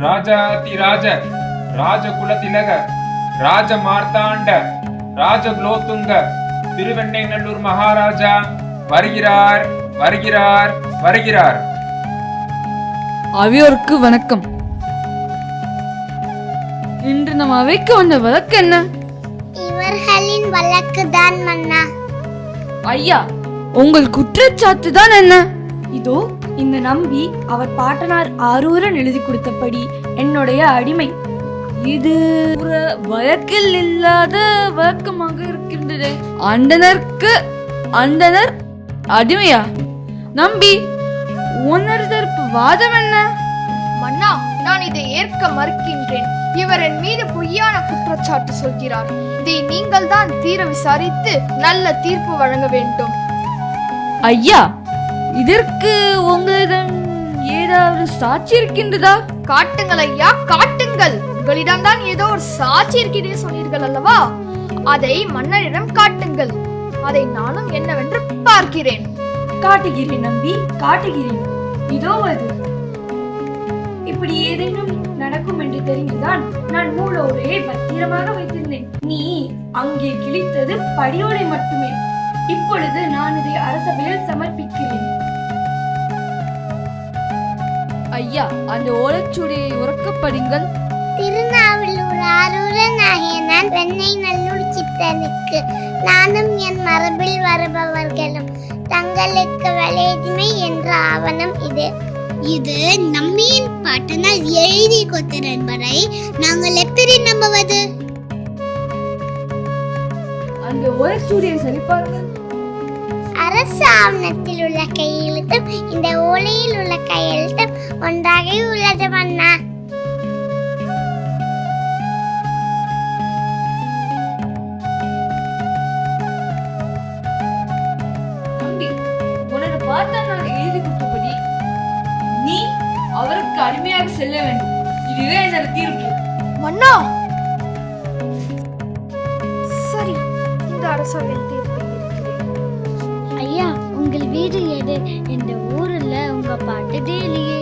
ராஜாதிராஜ ராஜகுலதிலக ராஜ மார்த்தாண்ட ராஜகுலோத்துங்க திருவெண்ணைநல்லூர் மகாராஜா வருகிறார் வருகிறார் வருகிறார். அவையோருக்கு வணக்கம். இன்று நம் அவைக்கு வந்த வழக்கு என்ன? இவர்களின் வழக்கு தான் மன்னா. ஐயா, உங்கள் குற்றச்சாட்டு தான் என்ன? இதோ இந்த நம்பி அவர் பாட்டனார் ஆரூரன் எழுதி கொடுத்தபடி என்னுடைய அடிமை. இது ஒரு வழக்கில் இல்லாத வழக்கமாக இருக்கின்றது. அண்டனருக்கு அண்டனர் அடிமையா? நம்பி, உன்னது தரப்பு வாதம் என்ன? மன்னா, நான் இதை ஏற்க மறுக்கின்றேன். இவர் என் மீது பொய்யான குற்றச்சாட்டு சொல்கிறார். இதை நீங்கள் தான் தீர விசாரித்து நல்ல தீர்ப்பு வழங்க வேண்டும். ஐயா, இதற்கு உங்களிடம் ஏதாவது சாட்சி இருக்கின்றதா? காட்டுங்கள் ஐயா, காட்டுங்கள். உங்களிடம் தான் ஏதோ ஒரு சாட்சி இருக்கிறதே சொன்னீர்கள் அல்லவா? அதை மன்னரிடம் காட்டுங்கள். அதை நானும் என்னவென்று பார்க்கிறேன். காட்டுகிறேன் நம்பி, காட்டுகிறேன். இதோ அது. இப்படி ஏதேனும் நடக்கும் என்று தெரிந்துதான் நான் நூலோரையை பத்திரமாக வைத்திருந்தேன். நீ அங்கே கிழித்தது படியோரை மட்டுமே. இப்பொழுது நான் இதை அரசவையில் சமர்ப்பிக்கிறேன். ஐயா, அந்த ஓலைச்சுவடியை உறக்கப்படுங்கள். திருநாவலூர் ஆரூரன் ஆகிய நான் வெண்ணைநல்லூர் சித்தனுக்கு நானும் என் மரபில் வருபவர்களும் தங்களுக்கு வலையடிமை என்ற ஆவணம் இது. இது நம்மியின் பாட்டனால் எழுதி கொடுத்த என்பதை நாங்கள் எப்படி நம்புவது? அந்த ஓலைச்சுவடியை சரிபார்க்க அரசு ஆவணத்தில் உள்ள கையெழுத்தும் இந்த ஓலையில் உள்ள கையெழுத்தும் ஒன்றாக உள்ளது மன்னா. உனது பாட்டனார் எழுதி கொடுத்தபடி நீ அவருக்கு அடிமையாக செல்ல வேண்டும். இதுவே என்னோட தீர்ப்பு. மன்னா, சரி, இந்த அரசவையில் தீர்ப்பு இருக்கிறேன். ஐயா, உங்கள் வீடு எது? இந்த ஊர்ல உங்க பாட்டதே இல்லையே.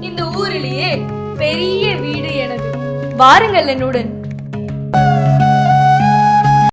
இந்த ஊரிலேயே பெரிய வீடு எனது. வாருங்கள் என்னுடன்.